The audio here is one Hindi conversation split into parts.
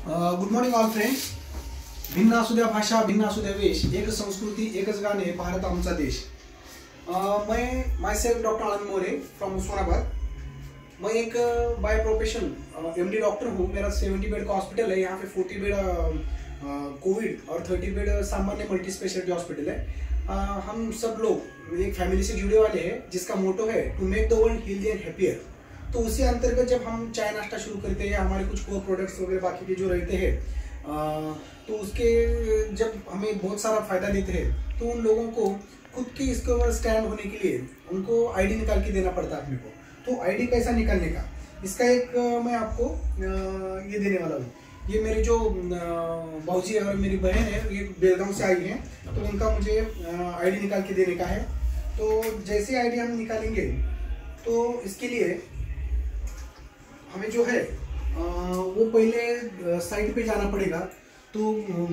Good morning all friends. भिन्न असू द्या भाषा, भिन्न असू द्या वेश, एक संस्कृती एकच गाणे, भारत आमचा देश. मैं my self doctor Anand more from Osmanabad. मैं एक बाय प्रोफेशन MD डॉक्टर हूँ. मेरा 70 बेड का हॉस्पिटल है. यहाँ पे 40 बेड कोविड और 30 बेड सामान्य मल्टी स्पेशलिटी हॉस्पिटल है. हम सब लोग एक फैमिली से जुड़े वाले हैं जिसका मोटो है to make the world healthy and happier. तो उसी अंतर्गत जब हम चाय नाश्ता शुरू करते हैं, हमारे कुछ कोर प्रोडक्ट्स वगैरह बाकी के जो रहते हैं, तो उसके जब हमें बहुत सारा फायदा देते हैं, तो उन लोगों को खुद के इसके ऊपर स्टैंड होने के लिए उनको आईडी निकाल के देना पड़ता है अपने को. तो आईडी कैसा निकालने का, इसका एक मैं आपको ये देने वाला हूँ. ये मेरी जो भाऊजी और मेरी बहन है, ये बेलगांव से आई हैं, तो उनका मुझे आईडी निकाल के देने का है. तो जैसे आईडी हम निकालेंगे तो इसके लिए हमें जो है वो पहले साइट पे जाना पड़ेगा. तो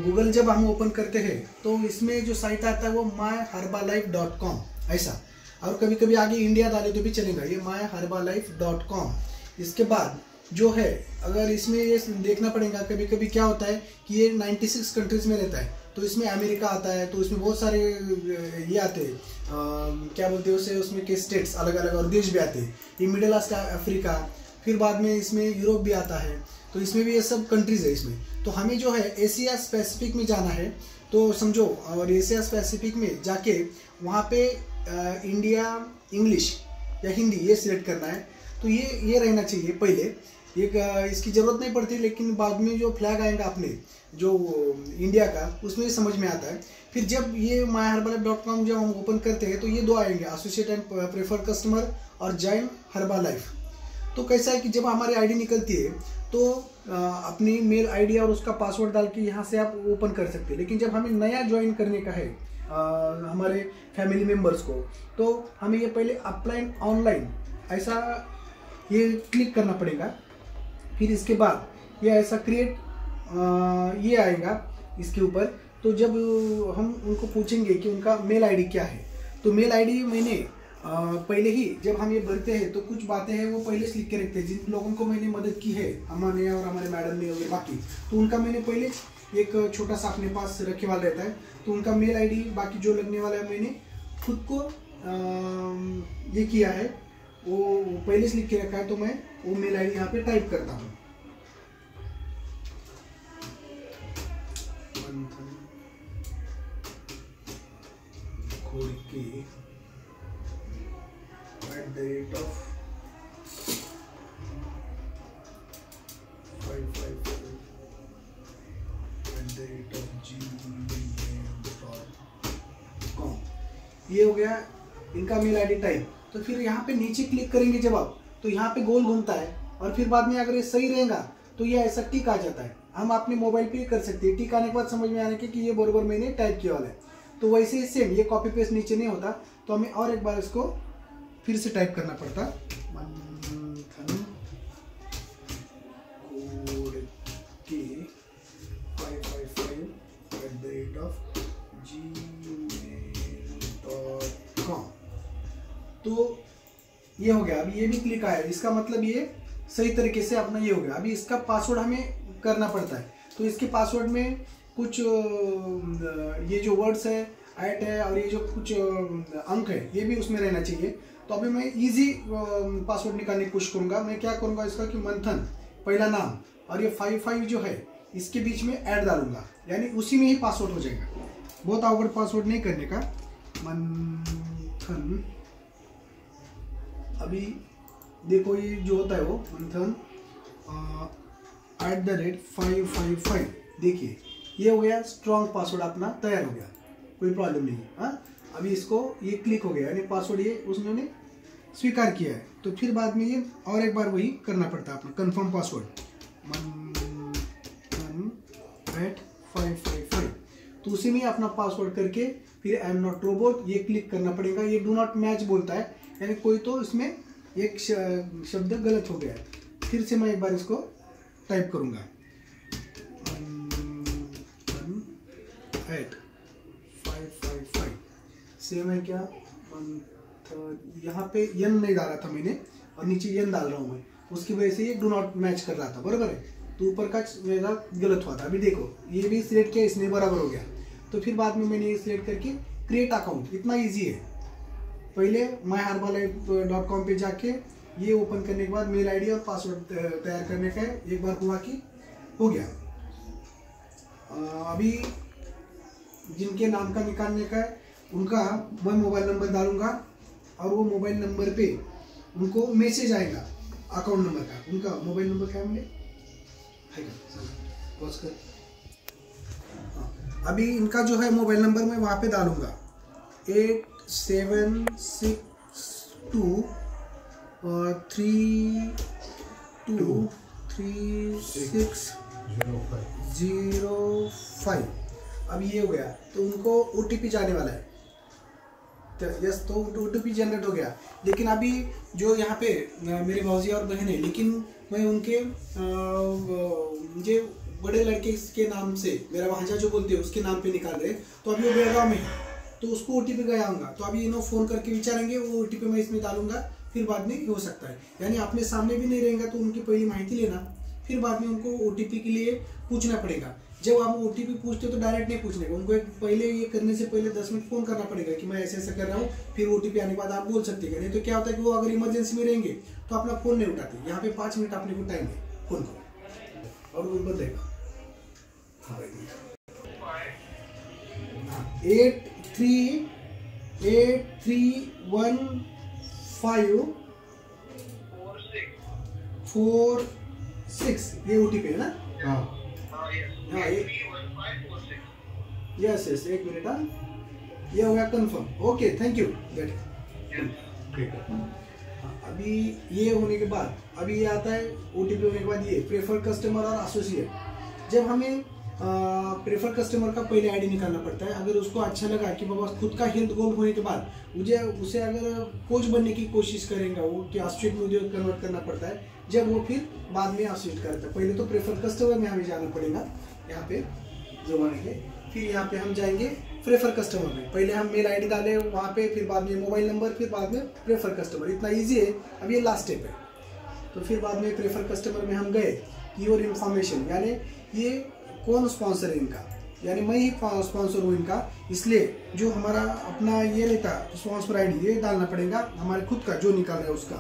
गूगल जब हम ओपन करते हैं तो इसमें जो साइट आता है वो myherbalife.com ऐसा, और कभी कभी आगे इंडिया डाले तो भी चलेगा. ये myherbalife.com. इसके बाद जो है, अगर इसमें ये देखना पड़ेगा, कभी कभी क्या होता है कि ये 96 कंट्रीज में रहता है, तो इसमें अमेरिका आता है, तो इसमें बहुत सारे ये आते हैं, क्या बोलते हैं उसे, उसमें के स्टेट्स अलग अलग और देश भी आते हैं. ये मिडिल ईस्ट, अफ्रीका, फिर बाद में इसमें यूरोप भी आता है. तो इसमें भी ये सब कंट्रीज है इसमें. तो हमें जो है एशिया स्पेसिफिक में जाना है, तो समझो, और एशिया स्पेसिफिक में जाके वहाँ पे इंडिया इंग्लिश या हिंदी ये सिलेक्ट करना है. तो ये रहना चाहिए पहले. एक इसकी ज़रूरत नहीं पड़ती, लेकिन बाद में जो फ्लैग आएगा अपने जो इंडिया का, उसमें समझ में आता है. फिर जब ये myherbalife.com जब हम ओपन करते हैं तो ये दो आएंगे, एसोसिएट एंड प्रेफर्ड कस्टमर और जॉइन हर्बालाइफ. तो कैसा है कि जब हमारी आईडी निकलती है तो अपनी मेल आईडी और उसका पासवर्ड डाल के यहाँ से आप ओपन कर सकते हैं. लेकिन जब हमें नया ज्वाइन करने का है हमारे फैमिली मेम्बर्स को, तो हमें ये पहले अप्लाई ऑनलाइन ऐसा ये क्लिक करना पड़ेगा. फिर इसके बाद ये ऐसा क्रिएट ये आएगा इसके ऊपर. तो जब हम उनको पूछेंगे कि उनका मेल आईडी क्या है, तो मेल आईडी मैंने पहले ही जब हम ये भरते हैं तो कुछ बातें हैं वो पहले से लिख के रखते हैं. जिन लोगों को मैंने मदद की है, हमारे और हमारे मैडम ने और बाकी, तो उनका मैंने पहले एक छोटा सा अपने पास रखे वाला रहता है. तो उनका मेल आईडी बाकी जो लगने वाला है मैंने खुद को ये किया है, वो पहले से लिख के रखा है. तो मैं वो मेल आईडी यहाँ पे टाइप करता हूँ. at the rate of 555 at the rate of gmail.com. ये हो गया इनका मेल आईडी टाइप. तो फिर यहाँ पे नीचे क्लिक करेंगे जब आप, तो यहाँ पे गोल घूमता है, और फिर बाद में अगर ये सही रहेगा तो ये ऐसा टिक आ जाता है. हम अपने मोबाइल पे कर सकते हैं. टिक आने के बाद समझ में आने के कि ये बराबर मैंने टाइप किया वाला है. तो वैसे ही सेम, ये कॉपी पेस्ट नीचे नहीं होता, तो हमें और एक बार इसको फिर से टाइप करना पड़ता. मंथन कोड के 555 @gmail.com. तो ये हो गया. अभी ये भी क्लिक आया, इसका मतलब ये सही तरीके से अपना ये हो गया. अभी इसका पासवर्ड हमें करना पड़ता है. तो इसके पासवर्ड में कुछ ये जो वर्ड्स है, ऐट है, और ये जो कुछ अंक है, ये भी उसमें रहना चाहिए. तो अभी मैं इजी पासवर्ड निकालने की कोशिश करूंगा. मैं क्या करूंगा इसका कि मंथन पहला नाम और ये 55 जो है इसके बीच में ऐड डालूंगा, यानी उसी में ही पासवर्ड हो जाएगा. बहुत आवड़ पासवर्ड नहीं करने का. मंथन, अभी देखो ये जो होता है वो मंथन @555. देखिए ये हो गया स्ट्रॉन्ग पासवर्ड, अपना तैयार हो गया, कोई प्रॉब्लम नहीं है. हाँ, अभी इसको ये क्लिक हो गया, यानी पासवर्ड ये उसने स्वीकार किया है. तो फिर बाद में ये और एक बार वही करना पड़ता है अपना कंफर्म पासवर्ड, मंथन @555. तो उसी में अपना पासवर्ड करके फिर आई एम नॉट रोबोट ये क्लिक करना पड़ेगा. ये डू नॉट मैच बोलता है, यानी कोई तो इसमें एक शब्द गलत हो गया है. फिर से मैं एक बार इसको टाइप करूँगा, 555. सेम है क्या, यहाँ पे यन नहीं डाला था मैंने, और नीचे यन डाल रहा हूँ मैं, उसकी वजह से ये डू नॉट मैच कर रहा था. बराबर है. तो ऊपर का मेरा गलत हुआ था। अभी देखो ये भी सिलेक्ट किया, इसने बराबर हो गया। तो फिर बाद में मैंने ये सिलेक्ट करके क्रिएट अकाउंट, इतना ईजी है। पहले myherbalife.com पे जाके ये ओपन करने के बाद मेल आईडी और पासवर्ड तैयार करने का है। एक बार हुआ कि हो गया। अभी जिनके नाम का निकालने का है उनका मैं मोबाइल नंबर डालूंगा और वो मोबाइल नंबर पे उनको मैसेज आएगा अकाउंट नंबर का। उनका मोबाइल नंबर क्या है पॉज कर। अभी इनका जो है मोबाइल नंबर मैं वहाँ पे डालूंगा 82323605। अब ये हो गया तो उनको OTP जाने वाला है। तो यस, तो OTP जनरेट हो गया। लेकिन अभी जो यहाँ पे मेरे भौजी और बहन है, लेकिन मैं उनके मुझे बड़े लड़के के नाम से, मेरा भांजा जो बोलते हैं उसके नाम पे निकाल रहे। तो अभी वो बेलगांव में है तो उसको OTP गया होगा। तो अभी इन्हों फोन करके विचारेंगे, वो OTP मैं इसमें डालूंगा, फिर बाद में हो सकता है। यानी अपने सामने भी नहीं रहेगा तो उनकी पहली माहिती लेना, फिर बाद में उनको OTP के लिए पूछना पड़ेगा। जब आप OTP पूछते हो तो डायरेक्ट नहीं पूछने का, उनको एक पहले ये करने से पहले 10 मिनट फोन करना पड़ेगा कि मैं ऐसे ऐसे कर रहा हूँ। फिर OTP आने के बाद आप बोल सकते हैं। नहीं तो क्या होता है कि वो अगर इमरजेंसी में रहेंगे तो अपना फोन नहीं उठाते। यहाँ पे 5 मिनट अपने को टाइम है फोन को, और वो बदलेगा 831546 ये OTP है ना? हाँ यस यस, एक मिनट। हाँ ये हो गया कंफर्म। Okay thank you. अभी ये होने के बाद अभी ये आता है OTP होने के बाद ये प्रेफर कस्टमर और एसोसिएट। जब हमें प्रेफर कस्टमर का पहले आईडी निकालना पड़ता है। अगर उसको अच्छा लगा कि बाबा खुद का हेल्थ गोल होने के बाद उसे अगर कोच बनने की कोशिश करेंगे वो कि एसोसिएट में उद्योग कन्वर्ट करना पड़ता है। जब वो फिर बाद में एसोसिएट करता है। पहले तो प्रेफर कस्टमर में हमें जाना पड़ेगा, यहाँ पे जो बनेंगे, फिर यहाँ पे हम जाएंगे प्रेफर कस्टमर में। पहले हम मेल आईडी डालें वहाँ पे, फिर बाद में मोबाइल नंबर, फिर बाद में प्रेफर कस्टमर। इतना इजी है। अब ये लास्ट स्टेप है। तो फिर बाद में प्रेफर कस्टमर में हम गए, योर इन्फॉर्मेशन, यानी ये कौन स्पॉन्सर है इनका, यानी मैं ही स्पॉन्सर हूँ इनका, इसलिए जो हमारा अपना ये रहता स्पॉन्सर आईडी ये डालना पड़ेगा, हमारे खुद का जो निकाल रहा है उसका।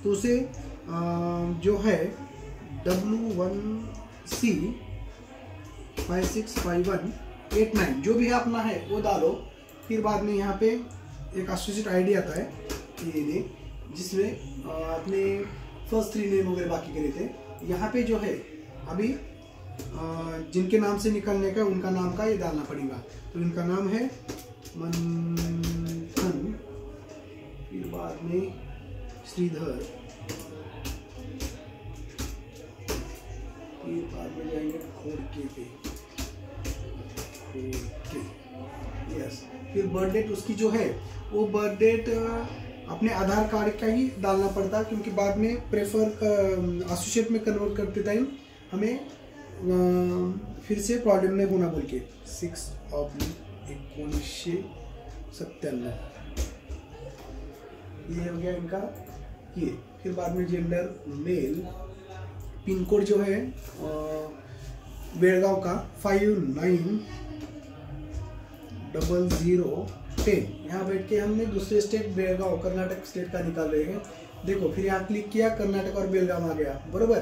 तो उसे जो है W1C 565189 जो भी अपना है वो डालो। फिर बाद में यहाँ पे एक एसोसिएट आईडी आता है ये, जिसमें अपने फर्स्ट 3 नेम वगैरह बाकी के रहते हैं। यहाँ पे जो है अभी जिनके नाम से निकलने का उनका नाम का ये डालना पड़ेगा। तो इनका नाम है मंथन, फिर बाद में श्रीधर, फिर बाद में जाएंगे खोड़के पे, यस। फिर बर्थ डेट उसकी जो है वो बर्थ डेट अपने आधार कार्ड का ही डालना पड़ता है, क्योंकि बाद में प्रेफर एसोसिएट में कन्वर्ट करते टाइम हमें फिर से प्रॉब्लम नहीं होना बोल के 6/1997 ये हो गया इनका ये। फिर बाद में जेंडर मेल, पिन कोड जो है बेलगांव का 590010। यहाँ बैठ के हमने दूसरे स्टेट बेलगांव कर्नाटक स्टेट का निकाल रहे हैं। देखो फिर यहाँ क्लिक किया, कर्नाटक और बेलगांव आ गया, बरोबर।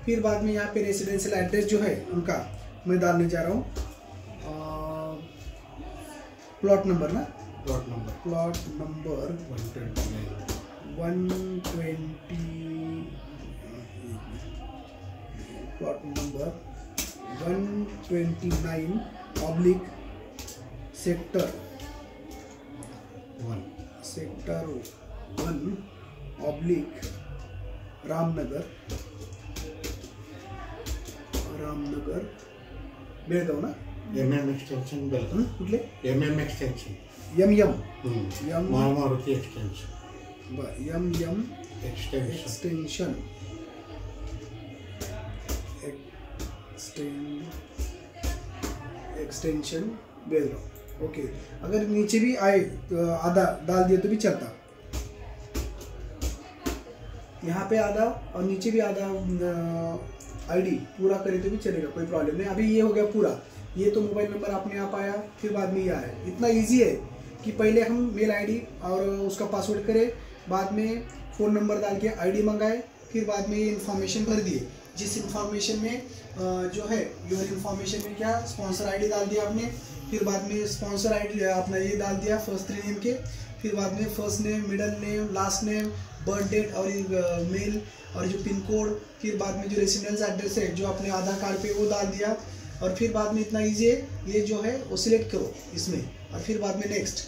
फिर बाद में यहाँ पे रेसिडेंशियल एड्रेस जो है उनका मैं डालने जा रहा हूँ। Plot number 129 plot number 129 sector 1 Ramnagar Belgaum ना। MM एक्सटेंशन बेळगाव कुठले MM extension Maruti extension MM extension Belgaum. Okay, अगर नीचे भी आए तो आधा डाल दिया तो भी चलता। यहाँ पे आधा और नीचे भी आधा आईडी पूरा करें तो भी चलेगा, कोई प्रॉब्लम नहीं। अभी ये हो गया पूरा, ये तो मोबाइल नंबर अपने आप आया, फिर बाद में ये आया। इतना इजी है कि पहले हम मेल आईडी और उसका पासवर्ड करें, बाद में फ़ोन नंबर डाल के आईडी मंगाए, फिर बाद में ये इन्फॉर्मेशन भर दिए। जिस इन्फॉर्मेशन में जो है योर इन्फॉर्मेशन में क्या स्पॉन्सर आईडी डाल दिया आपने, फिर बाद में स्पॉन्सर आईडी अपना ये डाल दिया फर्स्ट 3 नेम के, फिर बाद में first name, middle name, last name, birth date और मेल और जो पिन कोड, फिर बाद में जो रेसिडेंस एड्रेस है जो अपने आधार कार्ड पे वो डाल दिया। और फिर बाद में इतना इजी है, ये जो है वो सिलेक्ट करो इसमें, और फिर बाद में नेक्स्ट।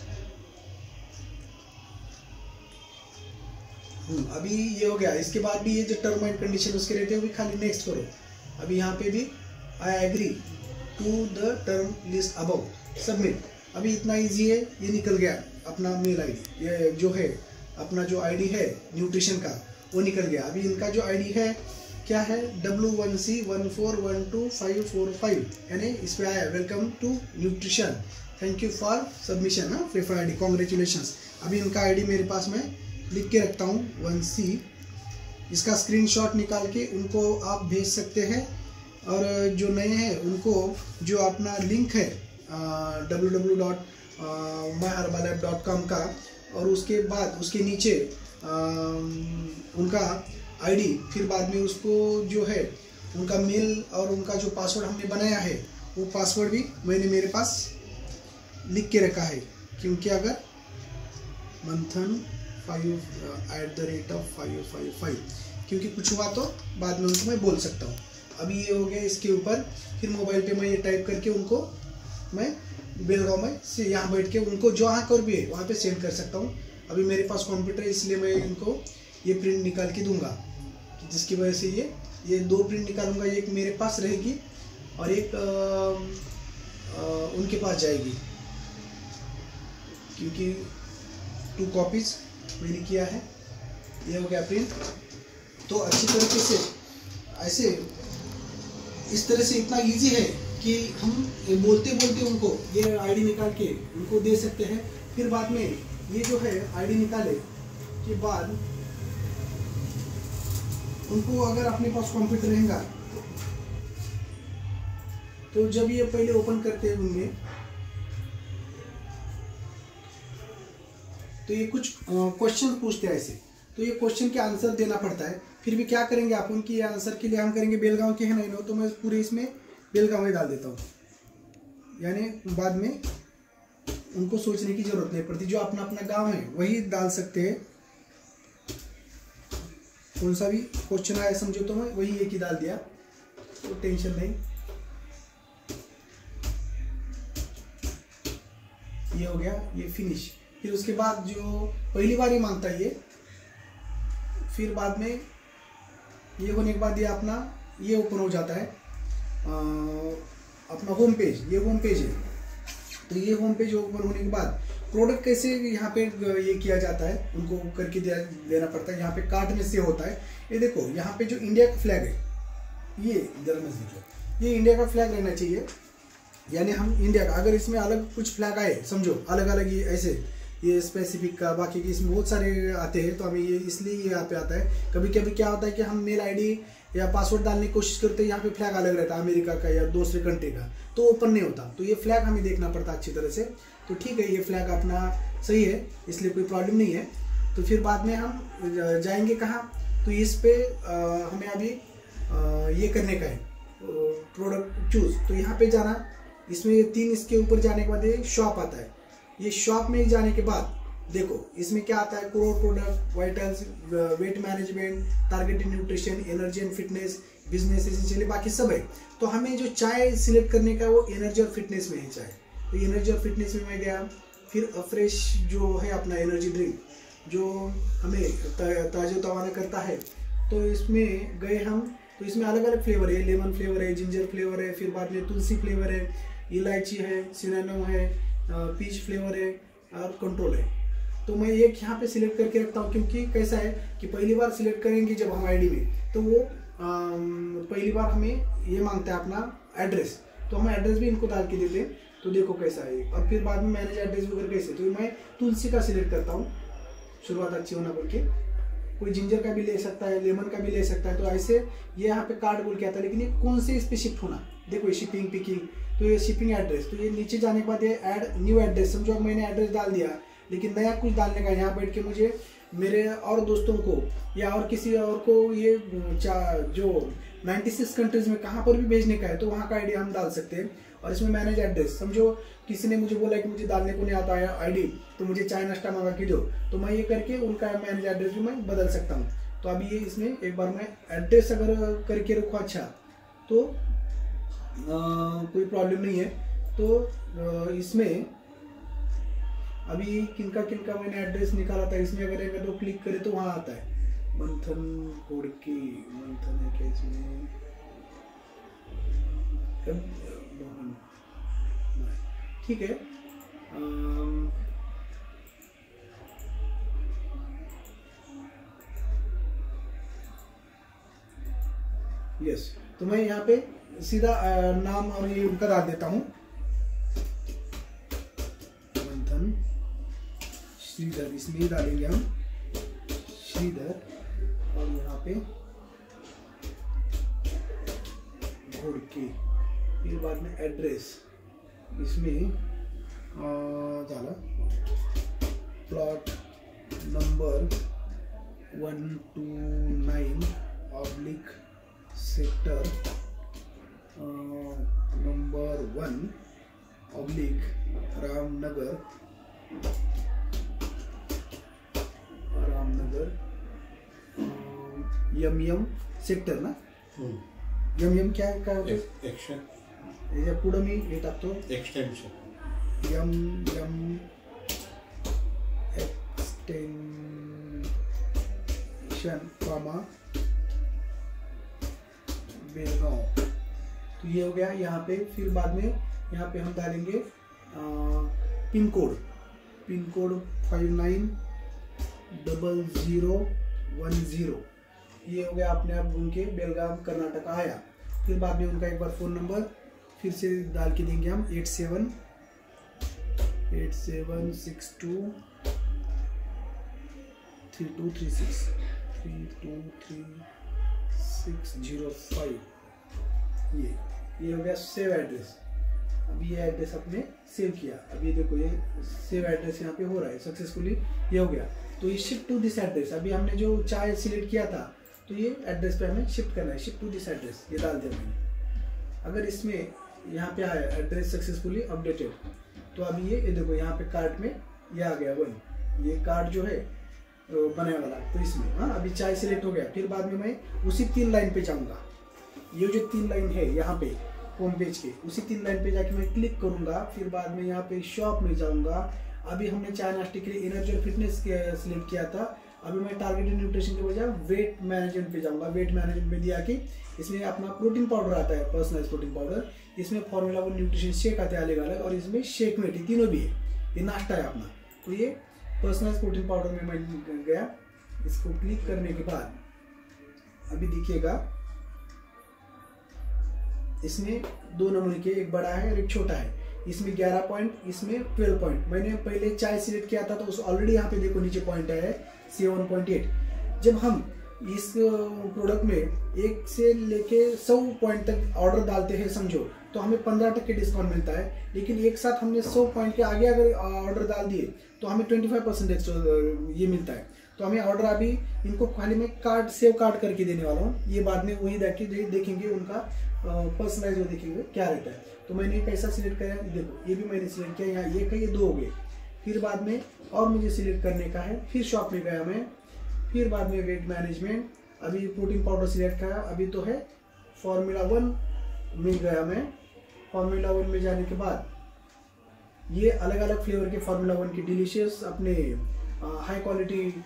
अभी ये हो गया। इसके बाद भी ये जो टर्म एंड कंडीशन उसके रहते हैं वो भी खाली नेक्स्ट करो। अभी यहाँ पे भी I agree to the term list above, submit. अभी इतना इजी है, ये निकल गया अपना मेल आईडी, ये जो है अपना जो आईडी है न्यूट्रिशन का वो निकल गया। अभी इनका जो आईडी है क्या है, W1C1412545, यानी इस पे आया welcome to nutrition, thank you for submission ना प्रेफर आईडी, कॉन्ग्रेचुलेशंस। अभी इनका आईडी मेरे पास में लिख के रखता हूँ 1C, इसका स्क्रीनशॉट निकाल के उनको आप भेज सकते हैं। और जो नए हैं उनको जो अपना लिंक है www.myherbalapp.com का, और उसके बाद उसके नीचे उनका आईडी, फिर बाद में उसको जो है उनका मेल और उनका जो पासवर्ड हमने बनाया है वो पासवर्ड भी मैंने मेरे पास लिख के रखा है, क्योंकि अगर मंथन 5@555, क्योंकि कुछ हुआ तो बाद में उनको मैं बोल सकता हूँ। अभी ये हो गया इसके ऊपर। फिर मोबाइल पे मैं ये टाइप करके उनको मैं बेलगांव में से यहाँ बैठ के उनको जहाँ कर भी है वहाँ पे सेंड कर सकता हूँ। अभी मेरे पास कंप्यूटर है, इसलिए मैं इनको ये प्रिंट निकाल के दूंगा, जिसकी वजह से ये 2 प्रिंट निकालूंगा, एक मेरे पास रहेगी और एक उनके पास जाएगी, क्योंकि 2 कॉपीज मैंने किया है। ये हो गया प्रिंट। तो अच्छी तरीके से ऐसे इस तरह से इतना इजी है कि हम बोलते बोलते उनको ये आईडी निकाल के उनको दे सकते हैं। फिर बाद में ये जो है आईडी निकाले के बाद उनको अगर अपने पास कंप्यूटर रहेगा तो जब ये पहले ओपन करते होंगे तो ये कुछ क्वेश्चन पूछते हैं ऐसे, तो ये क्वेश्चन के आंसर देना पड़ता है। फिर भी क्या करेंगे आप, उनकी आंसर के लिए हम करेंगे बेलगांव के हैं नहीं नो, तो मैं पूरे इसमें बेलगांव में डाल देता हूँ, यानी बाद में उनको सोचने की जरूरत नहीं पड़ती। जो अपना अपना गांव है वही डाल सकते हैं, कौन सा भी क्वेश्चन आया समझो तो मैं वही एक ही डाल दिया, तो टेंशन नहीं। ये हो गया, ये फिनिश। फिर उसके बाद जो पहली बार ही मांगता है ये, फिर बाद में ये होने के बाद ये अपना ये ओपन हो जाता है अपना होम पेज। ये होम पेज है, तो ये होम पेज ओपन होने के बाद प्रोडक्ट कैसे यहाँ पे ये किया जाता है उनको करके देना पड़ता है। यहाँ पे कार्ड में से होता है, ये देखो यहाँ पे जो इंडिया का फ्लैग है, ये इधर में देखो, ये इंडिया का फ्लैग रहना चाहिए, यानी हम इंडिया का। अगर इसमें अलग कुछ फ्लैग आए समझो अलग अलग ये ऐसे ये स्पेसिफिक का, बाकी के इसमें बहुत सारे आते हैं, तो हमें ये इसलिए यहाँ पे आता है। कभी कभी क्या होता है कि हम मेल आईडी या पासवर्ड डालने की कोशिश करते हैं, यहाँ पे फ्लैग अलग रहता है अमेरिका का या दूसरे कंट्री का, तो ओपन नहीं होता। तो ये फ्लैग हमें देखना पड़ता है अच्छी तरह से। तो ठीक है, ये फ्लैग अपना सही है, इसलिए कोई प्रॉब्लम नहीं है। तो फिर बाद में हम जाएंगे कहाँ, तो इस पे हमें अभी ये करने का है प्रोडक्ट चूज। तो यहाँ पे जाना, इसमें 3 इसके ऊपर जाने के बाद ये शॉप आता है। ये शॉप में जाने के बाद देखो इसमें क्या आता है, core product, vitals, weight management, targeted nutrition, energy and fitness, business essential, बाकी सब है। तो हमें जो चाय सिलेक्ट करने का वो एनर्जी और फिटनेस में है चाय, तो एनर्जी और फिटनेस में मैं गया। फिर फ्रेश जो है अपना एनर्जी ड्रिंक जो हमें ताज़ा करता है, तो इसमें गए हम। तो इसमें अलग अलग फ्लेवर है, लेमन फ्लेवर है, जिंजर फ्लेवर है, फिर बाद में तुलसी फ्लेवर है, इलायची है, सिनेमन है, पीच फ्लेवर है और कंट्रोल है। तो मैं एक यहाँ पे सिलेक्ट करके रखता हूँ, क्योंकि कैसा है कि पहली बार सिलेक्ट करेंगे जब हम आईडी में, तो वो पहली बार हमें ये मांगता है अपना एड्रेस, तो हम एड्रेस भी इनको डाल के देते हैं। तो देखो कैसा है। और फिर बाद में मैनेज एड्रेस वगैरह कैसे, तो मैं तुलसी का सिलेक्ट करता हूँ, शुरुआत अच्छी होना बोल के। कोई जिंजर का भी ले सकता है, लेमन का भी ले सकता है। तो ऐसे ये यहाँ पे कार्ड बोल के आता है, लेकिन ये कौन से इस पे शिफ्ट होना, देखो शिपिंग पिकिंग, तो ये शिपिंग एड्रेस, तो ये नीचे जाने के बाद ये ऐड न्यू एड्रेस, समझो मैंने एड्रेस डाल दिया लेकिन नया कुछ डालने का, यहाँ बैठ के मुझे मेरे और दोस्तों को या और किसी और को ये जो 96 कंट्रीज में कहाँ पर भी भेजने का है तो वहाँ का आईडी हम डाल सकते हैं। और इसमें मैनेज एड्रेस, समझो किसी ने मुझे बोला कि मुझे डालने को नहीं आता है आईडी, तो मुझे चाइना स्टार मंगा के दो, तो मैं ये करके उनका मैनेज एड्रेस भी मैं बदल सकता हूँ। तो अभी ये इसमें एक बार मैं एड्रेस अगर करके रखूँ अच्छा तो कोई प्रॉब्लम नहीं है। तो इसमें अभी किनका किनका मैंने एड्रेस निकाला था, इसमें अगर तो क्लिक करे तो वहाँ आता है मंथन घोड़की, मंथन है क्या इसमें, ठीक है। यस, तो मैं यहाँ पे सीधा नाम और ये उनका डाल देता हूँ, मंथन श्रीधर, इसमें ही डालेंगे हम श्रीधर, और यहाँ पे घोड़के, फिर बाद में एड्रेस इसमें डाला plot number 129 oblique sector number 1 oblique Ramnagar M sector ना, यम क्या एक्शन याच्या पुढे मी हे टाकतो extension M extension comma Belgaum, तो ये हो गया यहाँ पे। फिर बाद में यहाँ पे हम डालेंगे पिन कोड 590010, ये हो गया अपने आप उनके बेलगाम कर्नाटक आया। फिर बाद में उनका एक बार फ़ोन नंबर फिर से डाल के देंगे हम 87823236 ये हो गया सेव एड्रेस। अब ये एड्रेस आपने सेव किया, अब ये देखो ये सेव एड्रेस यहाँ पे हो रहा है सक्सेसफुली, ये हो गया। तो ये शिफ्ट टू दिस एड्रेस, अभी हमने जो चाय सिलेक्ट किया था तो ये एड्रेस पे हमें शिफ्ट करना है, शिफ्ट टू दिस एड्रेस, ये डाल दिया मैंने। अगर इसमें यहाँ पे आया एड्रेस सक्सेसफुली अपडेटेड, तो अभी ये देखो यहाँ पे कार्ड में ये आ गया 1, ये कार्ड जो है बनाने वाला, तो इसमें हाँ अभी चाय सिलेक्ट हो गया। फिर बाद में मैं उसी 3 लाइन पे जाऊँगा, ये जो 3 लाइन है यहाँ पे होम पेज के, उसी 3 लाइन पे जाके मैं क्लिक करूँगा। फिर बाद में यहाँ पे शॉप में जाऊँगा, अभी हमने चाय नाश्ते के लिए एनर्जी और फिटनेस सिलेक्ट किया था, अभी मैं टारगेटेड न्यूट्रिशन के बजाय वेट मैनेजमेंट पे जाऊँगा। वेट मैनेजमेंट में दिया कि इसमें अपना प्रोटीन पाउडर आता है, पर्सनलाइज प्रोटीन पाउडर, इसमें फार्मूला 1 न्यूट्रिशन शेक आते हैं अलग अलग, और इसमें शेक में तीनों भी है, ये नाश्ता है अपना। तो ये पर्सनलाइज प्रोटीन पाउडर में मैं गया, इसको क्लिक करने के बाद अभी देखिएगा इसमें 2 नमूने के, एक बड़ा है और एक छोटा है, इसमें 11 पॉइंट, इसमें 12 पॉइंट। मैंने पहले चाय सिलेक्ट किया था तो उस ऑलरेडी यहाँ पे देखो नीचे पॉइंट है 7.8। जब हम इस प्रोडक्ट में 1 से लेके 100 पॉइंट तक ऑर्डर डालते हैं समझो, तो हमें 15% डिस्काउंट मिलता है। लेकिन एक साथ हमने 100 पॉइंट के आगे अगर ऑर्डर डाल दिए तो हमें 25% एक्स्ट्रा ये मिलता है। तो हमें ऑर्डर अभी इनको खाली मैं कार्ड सेव कार्ड करके देने वाला हूँ, ये बाद में वही देखेंगे उनका पर्सनलाइज वो देखेंगे क्या रहता है। तो मैंने कैसा सिलेक्ट किया, देखो ये भी मैंने सिलेक्ट किया, यहाँ ये का ये 2 हो गए। फिर बाद में और मुझे सिलेक्ट करने का है, फिर शॉप में गया मैं, फिर बाद में वेट मैनेजमेंट, अभी प्रोटीन पाउडर सिलेक्ट किया, अभी तो है फार्मूला 1 में गया मैं। फार्मूला 1 में जाने के बाद ये अलग अलग फ्लेवर के फार्मूला 1 की डिलीशियस अपने हाई क्वालिटी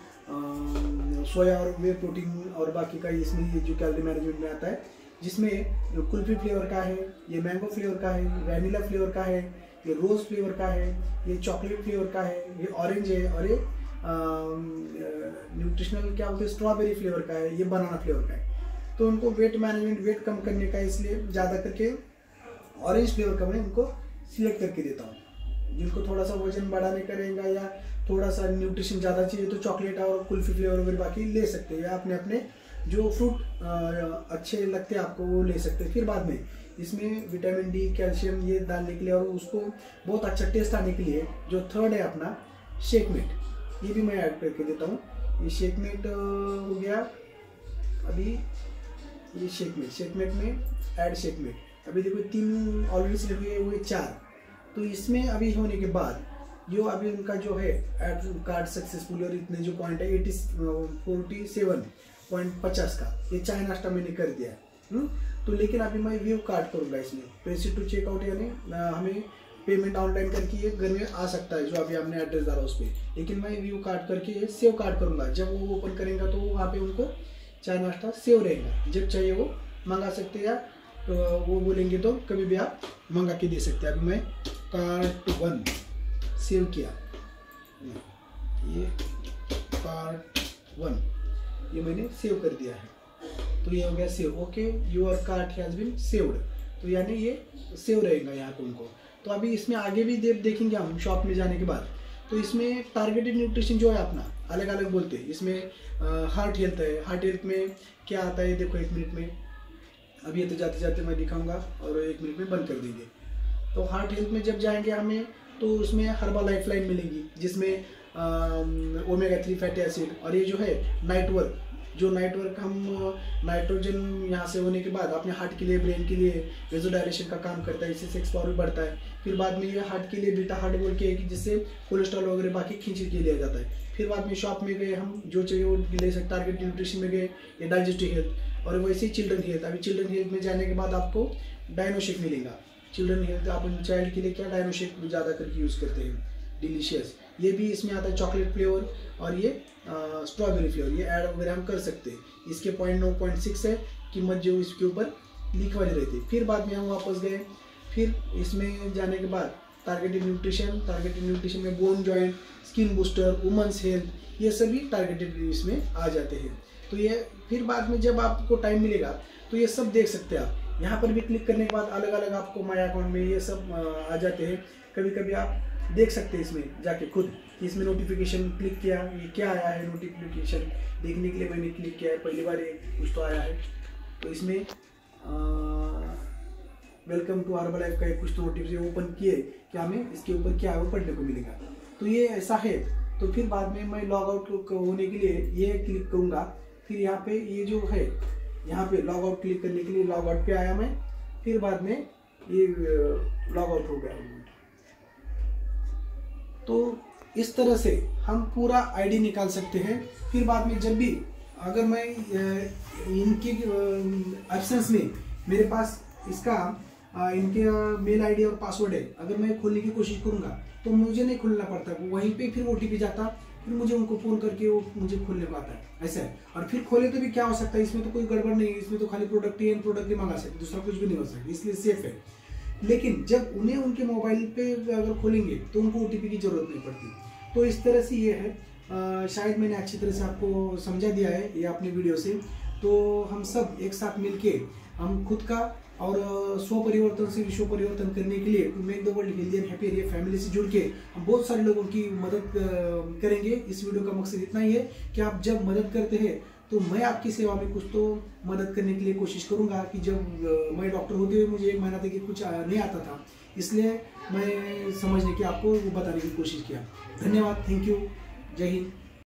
सोया और वे प्रोटीन और बाकी का इसमें ये जो कैलोरी मैनेजमेंट में आता है, जिसमें कुल्फी फ्लेवर का है, ये मैंगो फ्लेवर का है, वैनिला फ्लेवर का है, ये रोज़ फ्लेवर का है, ये चॉकलेट फ्लेवर का है, ये ऑरेंज है, और ये न्यूट्रिशनल क्या बोलते हैं स्ट्रॉबेरी फ्लेवर का है, ये बनाना फ्लेवर का है। तो उनको वेट मैनेजमेंट वेट कम करने का, इसलिए ज़्यादा करके ऑरेंज फ्लेवर का मैं उनको सिलेक्ट करके देता हूँ। जिनको थोड़ा सा वजन बढ़ाने का रहेगा या थोड़ा सा न्यूट्रिशन ज़्यादा चाहिए तो चॉकलेट और कुल्फी फ्लेवर वगैरह बाकी ले सकते हैं, या अपने अपने जो फ्रूट अच्छे लगते हैं आपको वो ले सकते हैं। फिर बाद में इसमें विटामिन डी, कैल्शियम ये डालने के लिए और उसको बहुत अच्छा टेस्ट आने के लिए जो थर्ड है अपना शेकमेट, ये भी मैं ऐड करके देता हूँ। ये शेकमेट हो गया अभी, ये शेकमेट में ऐड शेकमेट अभी देखो 3 ऑलरेडी सिलेक्ट हुए, वो 4। तो इसमें अभी होने के बाद जो अभी उनका जो है ऐड कार्ड सक्सेसफुल और इतने जो पॉइंट है 47.50 का, ये चाय नाश्ता मैंने कर दिया है। तो लेकिन अभी मैं व्यू कार्ड करूँगा इसमें, प्रोसीड टू चेकआउट यानी हमें पेमेंट ऑनलाइन करके ये घर में आ सकता है जो अभी आपने एड्रेस डाला उस पर, लेकिन मैं व्यू कार्ड करके सेव कार्ड करूँगा। जब वो ओपन करेंगे तो वहाँ पे उनको चाय नाश्ता सेव रहेगा, जब चाहिए वो मंगा सकते हैं, या तो वो बोलेंगे तो कभी भी आप मंगा के दे सकते हैं। अभी मैं कार्ट 1 सेव किया, ये कार्ट 1 ये मैंने सेव कर दिया है, तो ये हो गया save. Okay, your cart has been saved, तो यानी ये सेव रहेगा यहाँ पे उनको। तो अभी इसमें आगे भी देखेंगे हम शॉप में जाने के बाद। तो इसमें टारगेटेड न्यूट्रिशन जो है अपना अलग अलग बोलते हैं। इसमें हार्ट हेल्थ है, हार्ट हेल्थ में क्या आता है देखो 1 मिनट में, अभी ये तो जाते जाते मैं दिखाऊंगा और 1 मिनट में बंद कर देंगे। तो हार्ट हेल्थ में जब जाएंगे हमें तो उसमें हर्बल लाइफलाइन मिलेगी, जिसमें ओमेगा 3 फैटी एसिड, और ये जो है नाइट वर्क, जो नाइट वर्क हम नाइट्रोजन यहाँ से होने के बाद अपने हार्ट के लिए, ब्रेन के लिए वेजोडाइलेशन का काम करता है, इससे सेक्स पावर भी बढ़ता है। फिर बाद में ये हार्ट के लिए बीटा हार्ट बोल के जिससे कोलेस्ट्रॉल वगैरह बाकी खींच के लिया जाता है। फिर बाद में शॉप में गए हम, जो चाहिए वो ले सकते, टारगेट न्यूट्रिशन में गए, ये डाइजेस्टिव हेल्थ, और वैसे ही चिल्ड्रन हेल्थ। अभी चिल्ड्रन हेल्थ में जाने के बाद आपको डायनोशेक मिलेगा। चिल्ड्रन हेल्थ आप चाइल्ड के लिए क्या डायनोशेक ज़्यादा करके यूज़ करते हैं, डिलीशियस, ये भी इसमें आता है चॉकलेट फ्लेवर, और ये स्ट्रॉबेरी फ्लेवर, ये ऐड वगैरह हम कर सकते हैं। इसके 0.9.6 है कीमत जो इसके ऊपर लिखवा रहती है। फिर बाद में हम वापस गए, फिर इसमें जाने के बाद टारगेटेड न्यूट्रिशन में bone joint, skin booster, women's health, ये सभी टारगेटेड इसमें आ जाते हैं। तो ये फिर बाद में जब आपको टाइम मिलेगा तो ये सब देख सकते हैं आप। यहाँ पर भी क्लिक करने के बाद अलग अलग आपको माय अकाउंट में ये सब आ जाते हैं। कभी कभी आप देख सकते हैं इसमें जाके खुद, इसमें नोटिफिकेशन क्लिक किया, ये क्या आया है नोटिफिकेशन देखने के लिए मैंने क्लिक किया है, पहली बार ये कुछ तो आया है। तो इसमें वेलकम टू हर्बल लाइफ का कुछ तो नोटिफिकेशन ओपन किए कि हमें इसके ऊपर क्या है वो पढ़ने को मिलेगा। तो ये ऐसा है। तो फिर बाद में मैं लॉग आउट होने के लिए ये क्लिक करूँगा, फिर यहाँ पे ये जो है यहाँ पे लॉग आउट क्लिक करने के लिए लॉग आउट पे आया मैं, फिर बाद में ये लॉग आउट हो गया। तो इस तरह से हम पूरा आईडी निकाल सकते हैं। फिर बाद में जब भी अगर मैं इनके एब्सेंस में मेरे पास इसका इनके मेल आईडी और पासवर्ड है, अगर मैं खोलने की कोशिश करूंगा तो मुझे नहीं खोलना पड़ता, वहीं पे फिर ओटीपी जाता, फिर मुझे उनको फ़ोन करके वो मुझे खोलने को आता है, ऐसा है। और फिर खोले तो भी क्या हो सकता है, इसमें तो कोई गड़बड़ नहीं है, इसमें तो खाली प्रोडक्ट ही मंगा सकते, दूसरा कुछ भी नहीं हो सकता, इसलिए सेफ है। लेकिन जब उन्हें उनके मोबाइल पे अगर खोलेंगे तो उनको ओटीपी की जरूरत नहीं पड़ती। तो इस तरह से ये है। शायद मैंने अच्छी तरह से आपको समझा दिया है ये अपने वीडियो से। तो हम सब एक साथ मिलके हम खुद का और स्व परिवर्तन से विश्व परिवर्तन करने के लिए to make the world healthy and happy family से जुड़ के हम बहुत सारे लोगों की मदद करेंगे। इस वीडियो का मकसद इतना ही है कि आप जब मदद करते हैं तो मैं आपकी सेवा में कुछ तो मदद करने के लिए कोशिश करूंगा। कि जब मैं डॉक्टर होते हुए मुझे 1 महीना तक कुछ नहीं आता था, इसलिए मैं समझने की आपको बताने की कोशिश किया। धन्यवाद, थैंक यू, जय हिंद।